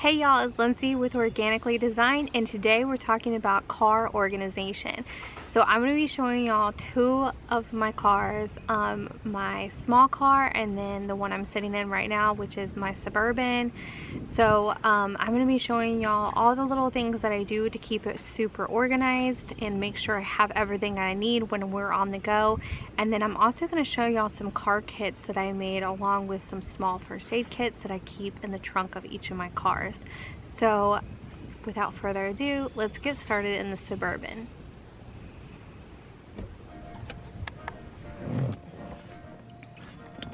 Hey y'all, it's Lindsay with Organically Designed, and today we're talking about car organization. So I'm going to be showing y'all two of my cars, my small car and then the one I'm sitting in right now, which is my Suburban. So I'm going to be showing y'all all the little things that I do to keep it super organized and make sure I have everything I need when we're on the go. And then I'm also going to show y'all some car kits that I made along with some small first aid kits that I keep in the trunk of each of my cars. So without further ado, let's get started in the Suburban.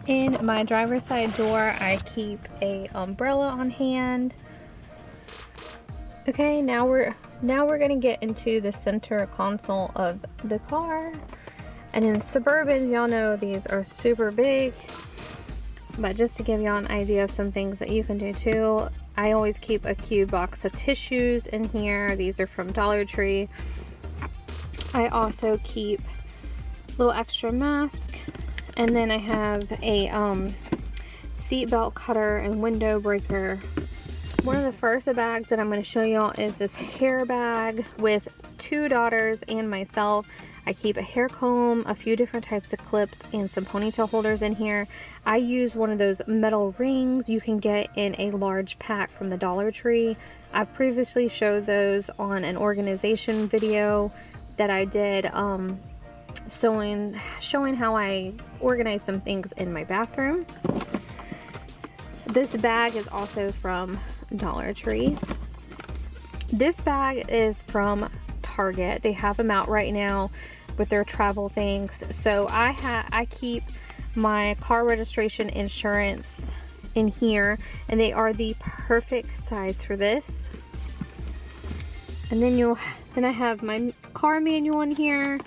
In my driver's side door, I keep a umbrella on hand. Okay, now we're gonna get into the center console of the car. And in Suburbans, y'all know these are super big. But just to give y'all an idea of some things that you can do too, I always keep a cute box of tissues in here. These are from Dollar Tree. I also keep a little extra mask. And then I have a seat belt cutter and window breaker. One of the first bags that I'm going to show y'all is this hair bag with two daughters and myself. I keep a hair comb, a few different types of clips, and some ponytail holders in here. I use one of those metal rings you can get in a large pack from the Dollar Tree. I've previously showed those on an organization video that I did showing how I organize some things in my bathroom. This bag is also from Dollar Tree. This bag is from Target. They have them out right now with their travel things. So I keep my car registration insurance in here, and they are the perfect size for this. And then I have my car manual in here.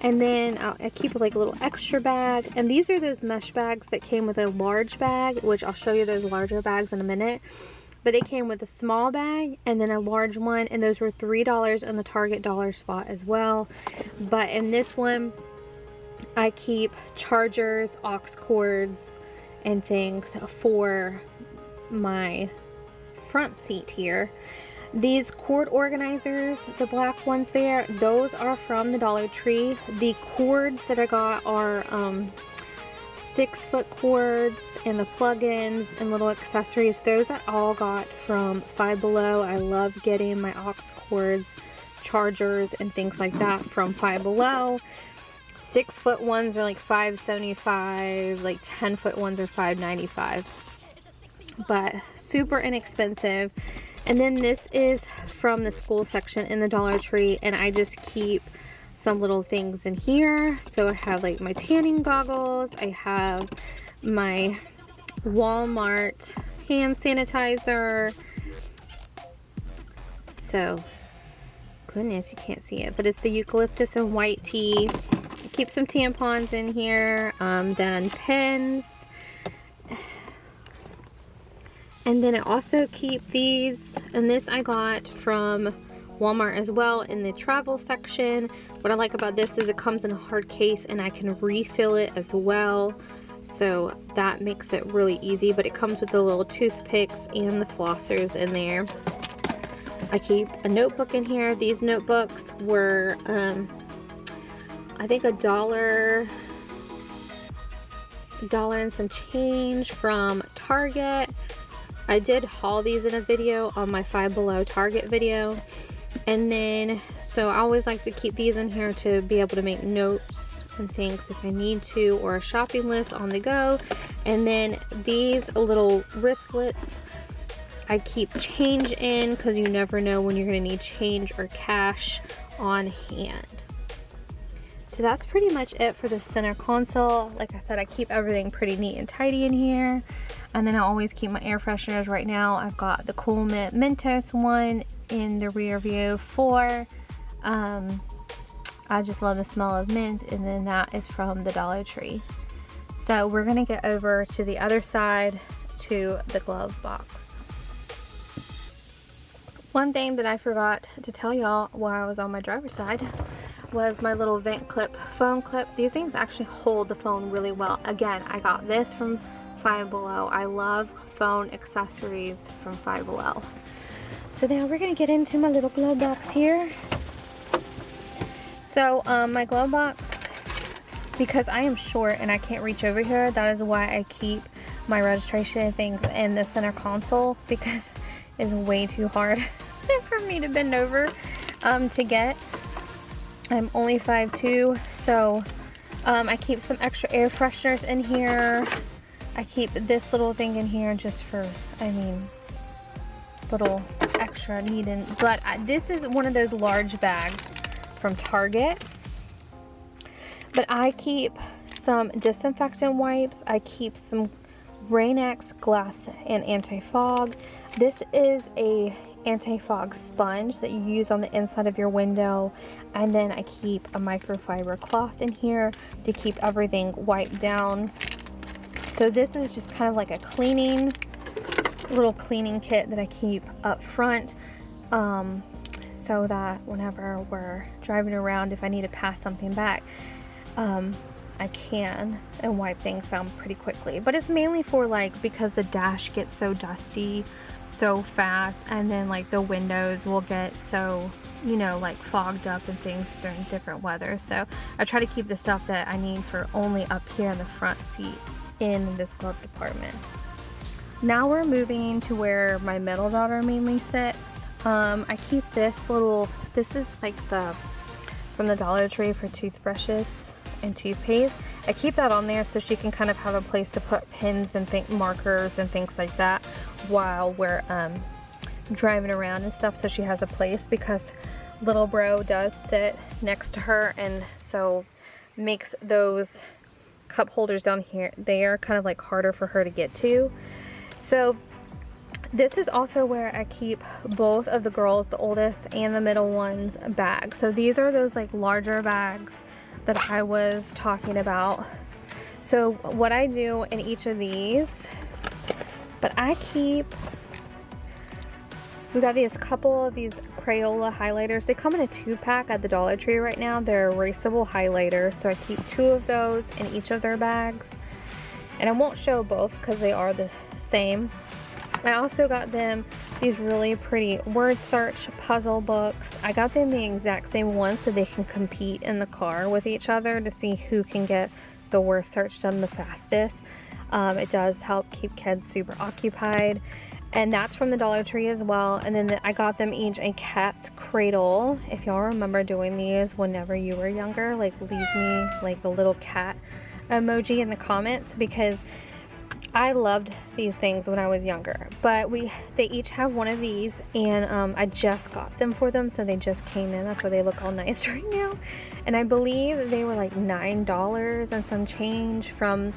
And then I keep like a little extra bag. And these are those mesh bags that came with a large bag, which I'll show you those larger bags in a minute. But they came with a small bag and then a large one. And those were $3 in the Target dollar spot as well. But in this one, I keep chargers, aux cords, and things for my front seat here. These cord organizers, the black ones there, those are from the Dollar Tree. The cords that I got are 6-foot cords, and the plug-ins and little accessories, those I all got from Five Below. I love getting my aux cords, chargers, and things like that from Five Below. 6-foot ones are like $5.75, like 10-foot ones are $5.95, but super inexpensive. And then this is from the school section in the Dollar Tree, and I just keep some little things in here. So I have like my tanning goggles, I have my Wal-Mart hand sanitizer. So, goodness, you can't see it, but it's the eucalyptus and white tea. I keep some tampons in here, then pens. And then I also keep these, and this I got from Walmart as well in the travel section. What I like about this is it comes in a hard case and I can refill it as well. So that makes it really easy, but it comes with the little toothpicks and the flossers in there. I keep a notebook in here. These notebooks were, I think $1 and some change from Target. I did haul these in a video on my Five Below Target video. And then, so I always like to keep these in here to be able to make notes and things if I need to, or a shopping list on the go. And then these little wristlets, I keep change in because you never know when you're going to need change or cash on hand. So that's pretty much it for the center console. Like I said, I keep everything pretty neat and tidy in here. And then I always keep my air fresheners. Right now I've got the Cool Mint Mentos one in the rear view for, I just love the smell of mint, and then that is from the Dollar Tree. So we're gonna get over to the other side to the glove box. One thing that I forgot to tell y'all while I was on my driver's side was my little vent clip, phone clip. These things actually hold the phone really well. Again, I got this from Five Below. I love phone accessories from Five Below. So now we're gonna get into my little glove box here. So my glove box, because I am short and I can't reach over here, that is why I keep my registration things in the center console, because it's way too hard for me to bend over to get. I'm only 5'2", so I keep some extra air fresheners in here. I keep this little thing in here just for, I mean, little extra needed. But this is one of those large bags from Target. But I keep some disinfectant wipes. I keep some Rain-X glass and anti-fog. This is a anti-fog sponge that you use on the inside of your window, and then I keep a microfiber cloth in here to keep everything wiped down. So this is just kind of like a little cleaning kit that I keep up front, so that whenever we're driving around, if I need to pass something back, I can and wipe things down pretty quickly. But it's mainly for, like, because the dash gets so dusty so fast, and then like the windows will get so, you know, like fogged up and things during different weather. So I try to keep the stuff that I need for only up here in the front seat in this glove department. Now we're moving to where my middle daughter mainly sits. I keep this is like from the Dollar Tree for toothbrushes and toothpaste. I keep that on there so she can kind of have a place to put pins and markers and things like that while we're driving around and stuff, so she has a place, because little bro does sit next to her, and so makes those cup holders down here, they are kind of like harder for her to get to. So this is also where I keep both of the girls, the oldest and the middle one's bags. So these are those like larger bags that I was talking about. So what I do in each of these, but I keep, we got these couple of these Crayola highlighters. They come in a 2-pack at the Dollar Tree right now. They're erasable highlighters, so I keep 2 of those in each of their bags. And I won't show both because they are the same. I also got them these really pretty word search puzzle books. I got them the exact same ones so they can compete in the car with each other to see who can get the word search done the fastest. It does help keep kids super occupied. And that's from the Dollar Tree as well. And then I got them each a cat's cradle. If y'all remember doing these whenever you were younger, like leave me like the little cat emoji in the comments, because I loved these things when I was younger. But they each have one of these, and I just got them for them, so they just came in. That's why they look all nice right now. And I believe they were like $9 and some change from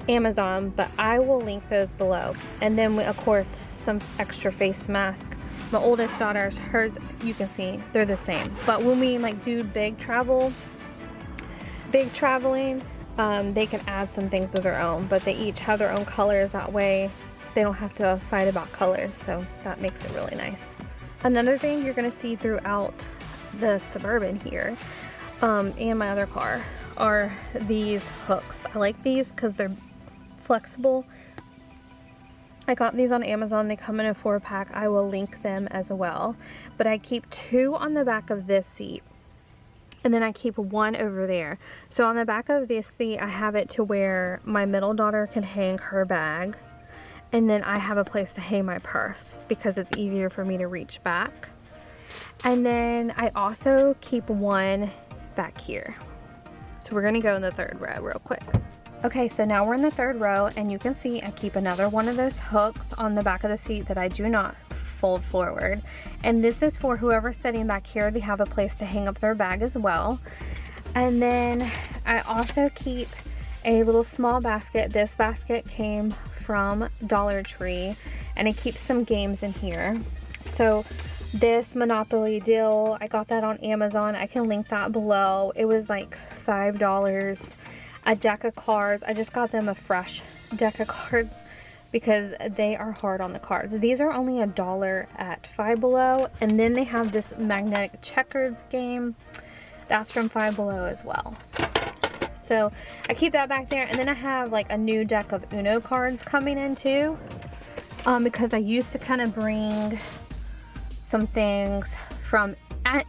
Amazon, but I will link those below. And then of course some extra face mask. My oldest daughter's, hers, you can see they're the same. But when we like do big traveling, they can add some things of their own, but they each have their own colors. That way they don't have to fight about colors, so that makes it really nice. Another thing you're going to see throughout the Suburban here, and my other car, are these hooks. I like these because they're flexible. I got these on Amazon. They come in a 4-pack. I will link them as well. But I keep 2 on the back of this seat, and then I keep 1 over there. So on the back of this seat, I have it to where my middle daughter can hang her bag, and then I have a place to hang my purse because it's easier for me to reach back. And then I also keep 1 back here. So we're gonna go in the 3rd row real quick. Okay, so now we're in the 3rd row, and you can see I keep another one of those hooks on the back of the seat that I do not fold forward. And this is for whoever's sitting back here. They have a place to hang up their bag as well. And then I also keep a little small basket. This basket came from Dollar Tree, and I keep some games in here. So this Monopoly deal, I got that on Amazon. I can link that below. It was like $5. A deck of cards. I just got them a fresh deck of cards because they are hard on the cards. These are only $1 at Five Below. And then they have this magnetic checkers game. That's from Five Below as well. So I keep that back there. And then I have like a new deck of Uno cards coming in too. Because I used to kind of bring some things from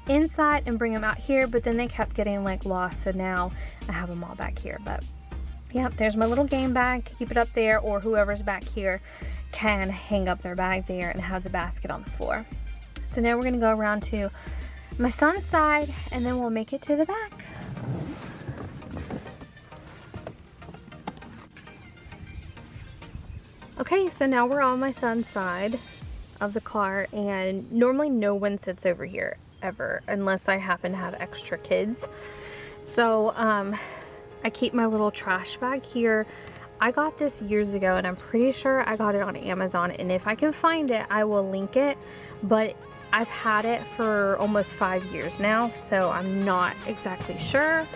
inside and bring them out here, but then they kept getting like lost. So now I have them all back here. But yeah, there's my little game bag. Keep it up there, or whoever's back here can hang up their bag there and have the basket on the floor. So now we're gonna go around to my son's side and then we'll make it to the back. Okay, so now we're on my son's side of the car, and normally no one sits over here ever unless I happen to have extra kids. So I keep my little trash bag here. I got this years ago and I'm pretty sure I got it on Amazon, and if I can find it I will link it, but I've had it for almost 5 years now, so I'm not exactly sure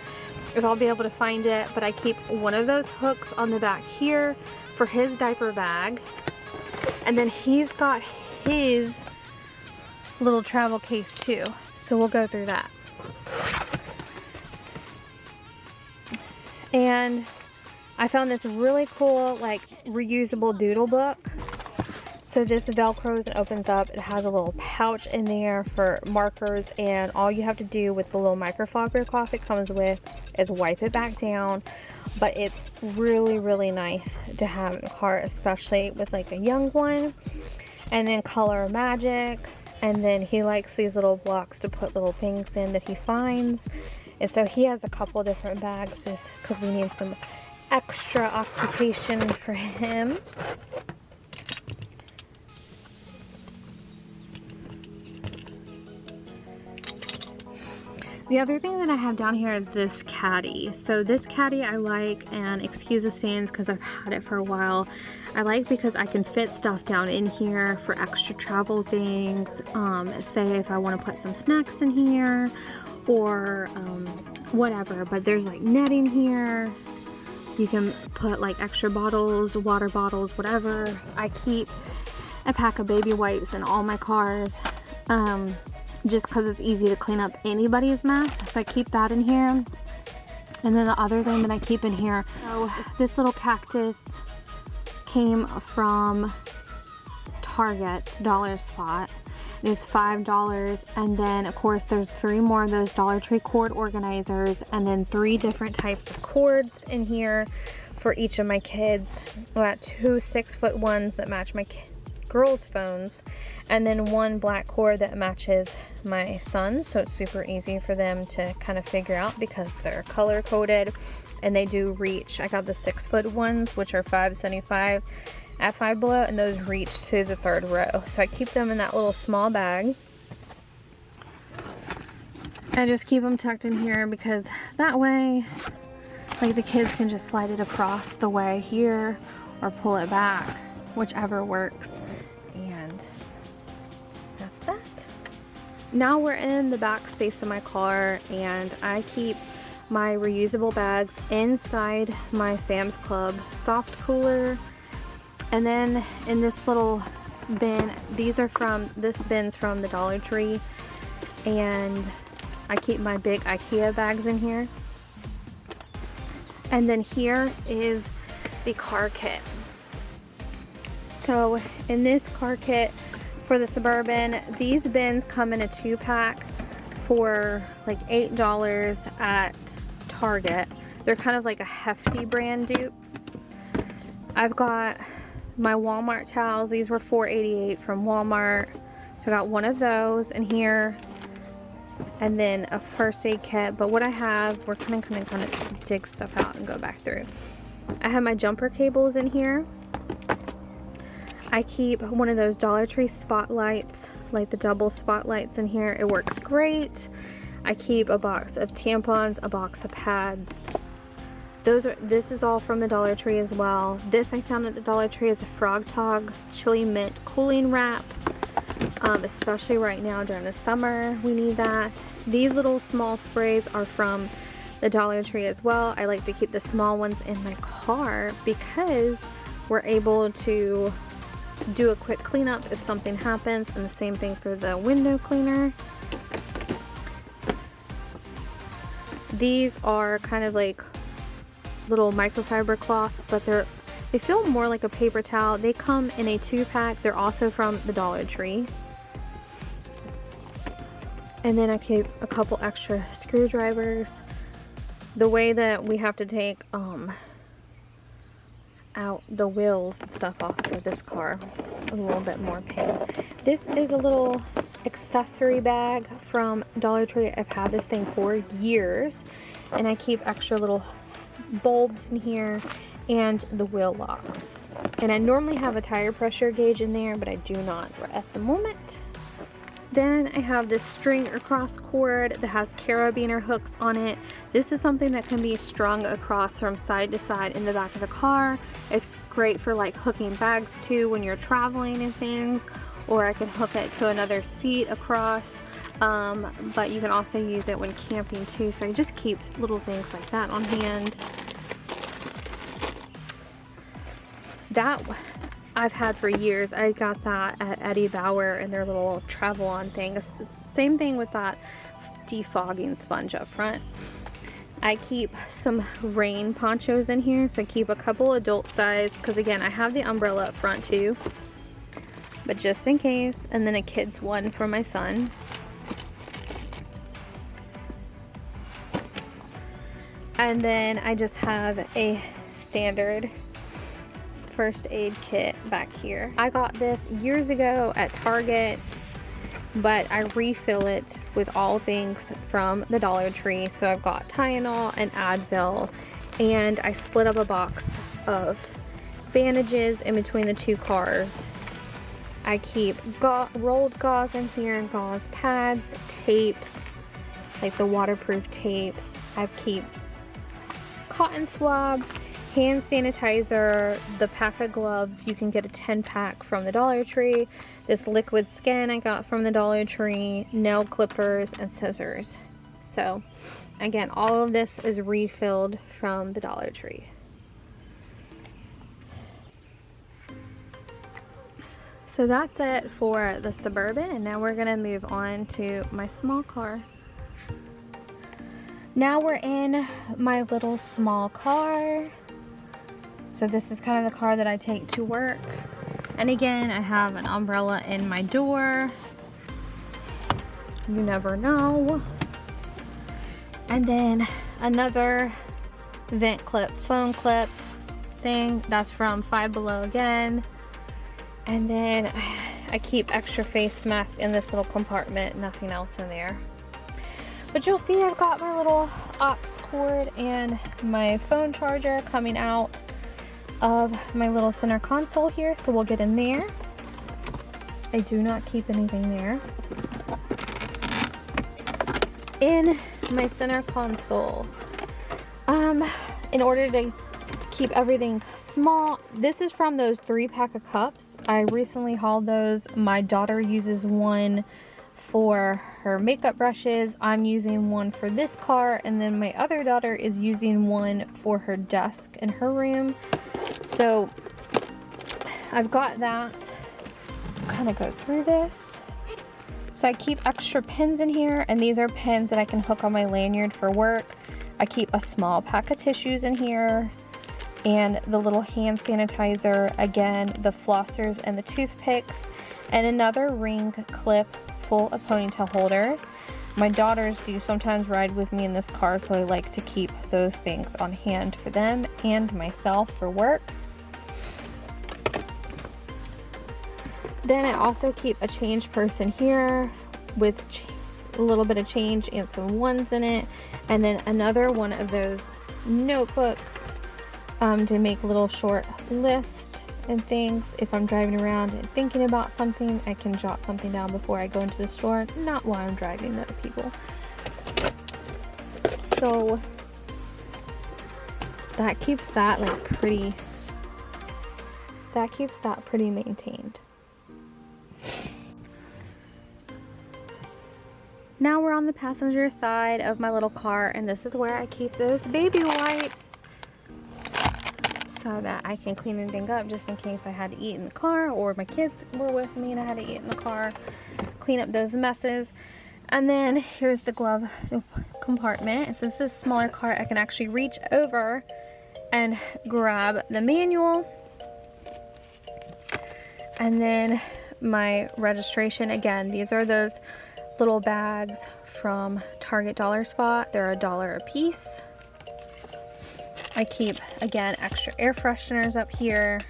if I'll be able to find it. But I keep one of those hooks on the back here for his diaper bag, and then he's got his little travel case too, so we'll go through that. And I found this really cool like reusable doodle book. So this velcros and opens up. It has a little pouch in there for markers, and all you have to do with the little microfiber cloth it comes with is wipe it back down. But it's really, really nice to have in the car, especially with like a young one. And then Color Magic, and then he likes these little blocks to put little things in that he finds. And so he has a couple different bags just because we need some extra occupation for him. The other thing that I have down here is this caddy. So this caddy I like, and excuse the stains because I've had it for a while. I like because I can fit stuff down in here for extra travel things. Say if I want to put some snacks in here or whatever, but there's like netting here. You can put like extra bottles, water bottles, whatever. I keep a pack of baby wipes in all my cars. Just because it's easy to clean up anybody's mess, so I keep that in here. And then the other thing that I keep in here, so this little cactus came from Target's dollar spot. It is $5, and then of course there's 3 more of those Dollar Tree cord organizers, and then 3 different types of cords in here for each of my kids. I got 2 6-foot ones that match my girls' phones, and then 1 black cord that matches my son, so it's super easy for them to kind of figure out because they're color coded and they do reach. I got the 6-foot ones, which are $5.75 at Five Below, and those reach to the 3rd row. So I keep them in that little small bag. I just keep them tucked in here because that way like the kids can just slide it across the way here or pull it back, whichever works. And that's that. Now we're in the back space of my car, and I keep my reusable bags inside my Sam's Club soft cooler. And then in this little bin, this bin's from the Dollar Tree, and I keep my big IKEA bags in here. And then here is the car kit. So in this car kit for the Suburban, these bins come in a 2-pack for like $8 at Target. They're kind of like a Hefty brand dupe. I've got my Wal-Mart towels. These were $4.88 from Wal-Mart. So I got one of those in here, and then a first aid kit. But what I have, we're kind of dig stuff out and go back through. I have my jumper cables in here. I keep one of those Dollar Tree spotlights, like the double spotlights in here. It works great. I keep a box of tampons, a box of pads. This is all from the Dollar Tree as well. This I found at the Dollar Tree is a Frog Tog Chili Mint cooling wrap. Especially right now during the summer, we need that. These little small sprays are from the Dollar Tree as well. I like to keep the small ones in my car because we're able to do a quick cleanup if something happens, and the same thing for the window cleaner. These are kind of like little microfiber cloths, but they feel more like a paper towel. They come in a 2-pack. They're also from the Dollar Tree. And then I keep a couple extra screwdrivers. The way that we have to take out the wheels and stuff off of this car, a little bit more pain. This is a little accessory bag from Dollar Tree. I've had this thing for years, and I keep extra little bulbs in here and the wheel locks. And I normally have a tire pressure gauge in there, but I do not at the moment. Then I have this string or cross cord that has carabiner hooks on it. This is something that can be strung across from side to side in the back of the car. It's great for like hooking bags to when you're traveling and things, or I can hook it to another seat across. But you can also use it when camping too. So I just keep little things like that on hand. That I've had for years. I got that at Eddie Bauer and their little travel on thing. Same thing with that defogging sponge up front. I keep some rain ponchos in here, so I keep a couple adult size, because again, I have the umbrella up front too, but just in case. And then a kid's one for my son. And then I just have a standard first aid kit back here. I got this years ago at Target, but I refill it with all things from the Dollar Tree. So I've got Tylenol and Advil, and I split up a box of bandages in between the 2 cars. I keep rolled gauze in here, gauze pads, tapes, like the waterproof tapes. I keep cotton swabs, hand sanitizer, the pack of gloves. You can get a 10-pack from the Dollar Tree. This liquid skin I got from the Dollar Tree, nail clippers, and scissors. So again, all of this is refilled from the Dollar Tree. So that's it for the Suburban, and now we're gonna move on to my small car. Now we're in my little small car. So this is kind of the car that I take to work. And again, I have an umbrella in my door. You never know. And then another vent clip, phone clip thing. That's from Five Below again. And then I keep extra face mask in this little compartment, nothing else in there. But you'll see I've got my little aux cord and my phone charger coming out of my little center console here, so we'll get in there. I do not keep anything there. In my center console, in order to keep everything small, this is from those 3-pack of cups. I recently hauled those. My daughter uses one for her makeup brushes. I'm using one for this car, and then my other daughter is using one for her desk in her room. So I've got that. Kind of go through this. So I keep extra pins in here, and these are pins that I can hook on my lanyard for work. I keep a small pack of tissues in here, and the little hand sanitizer, again, the flossers and the toothpicks, and another ring clip full of ponytail holders. My daughters do sometimes ride with me in this car, so I like to keep those things on hand for them and myself for work. Then I also keep a change purse in here with a little bit of change and some ones in it, and then another one of those notebooks to make little short lists and things. If I'm driving around and thinking about something, I can jot something down before I go into the store, not while I'm driving to other people. So that keeps that like pretty, maintained. Now we're on the passenger side of my little car, and this is where I keep those baby wipes so that I can clean anything up just in case I had to eat in the car, or my kids were with me and I had to eat in the car, clean up those messes. And then here's the glove compartment. Since this is a smaller car, I can actually reach over and grab the manual. And then my registration. Again, these are those little bags from Target Dollar Spot. They're $1 a piece. I keep, again, extra air fresheners up here.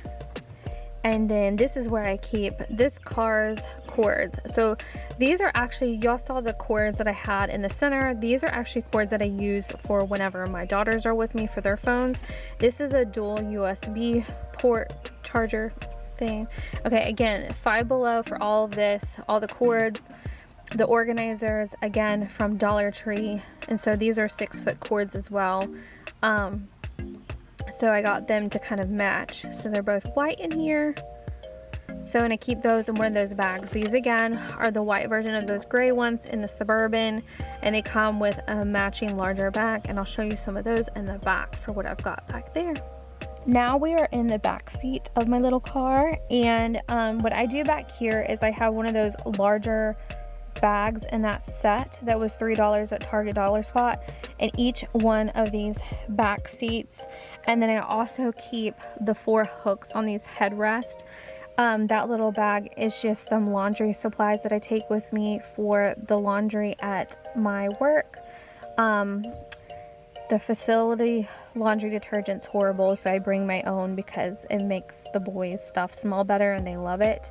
And then this is where I keep this car's cords. So these are actually, y'all saw the cords that I had in the center. These are actually cords that I use for whenever my daughters are with me for their phones. This is a dual USB port charger thing. Okay, again, Five Below for all of this, all the cords. The organizers, again, from Dollar Tree. And so these are 6-foot cords as well. So I got them to kind of match. So they're both white in here. So, and I keep those in one of those bags. These, again, are the white version of those gray ones in the Suburban. And they come with a matching larger bag. And I'll show you some of those in the back for what I've got back there. Now we are in the back seat of my little car. And what I do back here is I have one of those larger bags in that set that was $3 at Target Dollar Spot, and each one of these back seats. And then I also keep the 4 hooks on these headrests. That little bag is just some laundry supplies that I take with me for the laundry at my work. The facility laundry detergent's horrible, so I bring my own because it makes the boys' stuff smell better and they love it.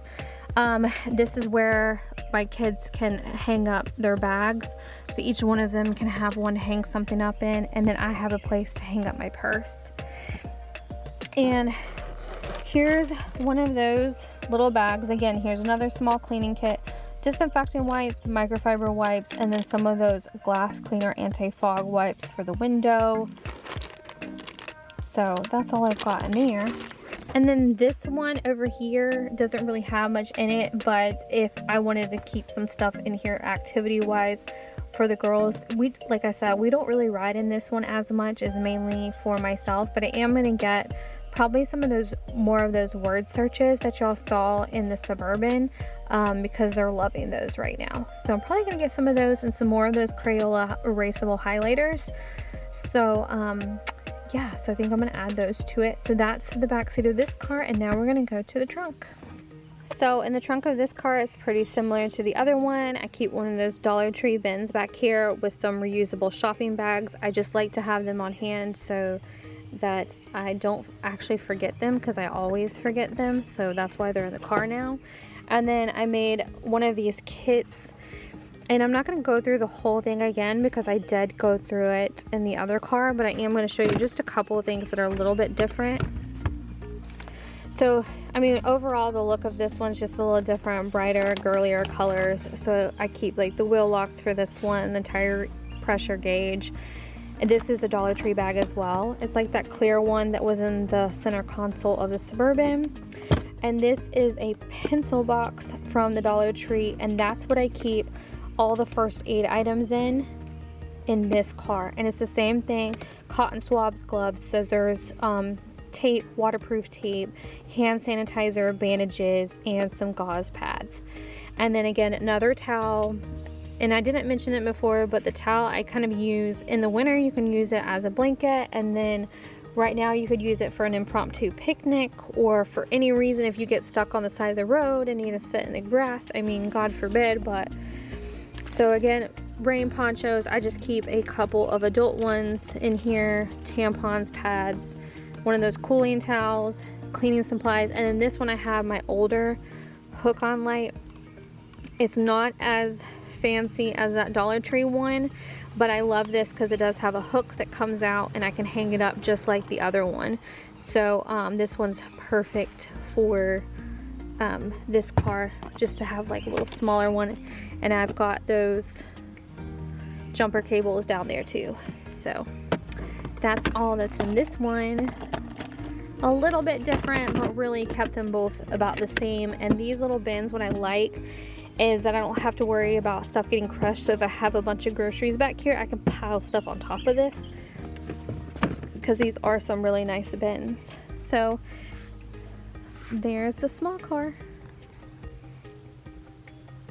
This is where my kids can hang up their bags. So each one of them can have one to hang something up in, and then I have a place to hang up my purse. And here's one of those little bags. Again, here's another small cleaning kit. Disinfectant wipes, microfiber wipes, and then some of those glass cleaner anti-fog wipes for the window. So that's all I've got in there. And then this one over here doesn't really have much in it, but if I wanted to keep some stuff in here activity wise for the girls, like I said, we don't really ride in this one as much, as mainly for myself, but I am going to get probably some of those, more of those word searches that y'all saw in the Suburban, because they're loving those right now. So I'm probably going to get some of those and some more of those Crayola erasable highlighters. So yeah, so I think I'm going to add those to it. So that's the back seat of this car, and now we're going to go to the trunk. So in the trunk of this car, it's pretty similar to the other one. I keep one of those Dollar Tree bins back here with some reusable shopping bags. I just like to have them on hand so that I don't actually forget them, because I always forget them. So that's why they're in the car now. And then I made one of these kits, and I'm not going to go through the whole thing again because I did go through it in the other car, but I am going to show you just a couple of things that are a little bit different. So, I mean, overall the look of this one's just a little different, brighter, girlier colors. So I keep like the wheel locks for this one, the tire pressure gauge. And this is a Dollar Tree bag as well. It's like that clear one that was in the center console of the Suburban. And this is a pencil box from the Dollar Tree, and that's what I keep all the first aid items in this car. And it's the same thing: cotton swabs, gloves, scissors, tape, waterproof tape, hand sanitizer, bandages, and some gauze pads. And then again, another towel. And I didn't mention it before, but the towel I kind of use in the winter. You can use it as a blanket, and then right now you could use it for an impromptu picnic, or for any reason if you get stuck on the side of the road and need to sit in the grass. I mean, God forbid. But so again, rain ponchos, I just keep a couple of adult ones in here, tampons, pads, one of those cooling towels, cleaning supplies. And in this one I have my older hook-on light. It's not as fancy as that Dollar Tree one, but I love this because it does have a hook that comes out and I can hang it up just like the other one. So this one's perfect for this car, just to have like a little smaller one. And I've got those jumper cables down there too. So that's all that's in this one. A little bit different, but really kept them both about the same. And these little bins, what I like is that I don't have to worry about stuff getting crushed. So if I have a bunch of groceries back here, I can pile stuff on top of this, because these are some really nice bins. So there's the small car.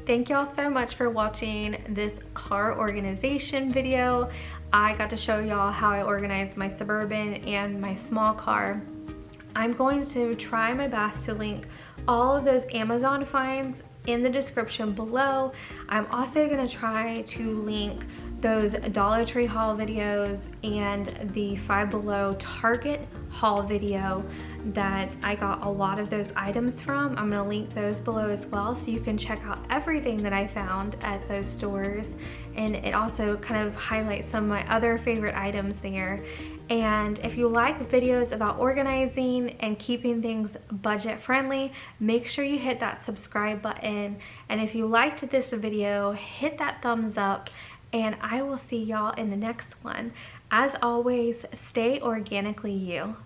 Thank y'all so much for watching this car organization video. I got to show y'all how I organized my Suburban and my small car. I'm going to try my best to link all of those Amazon finds in the description below. I'm also going to try to link those Dollar Tree haul videos and the Five Below Target haul video that I got a lot of those items from. I'm going to link those below as well, so you can check out everything that I found at those stores, and it also kind of highlights some of my other favorite items there. And if you like videos about organizing and keeping things budget friendly, make sure you hit that subscribe button. And if you liked this video, hit that thumbs up, and I will see y'all in the next one. As always, stay organically you.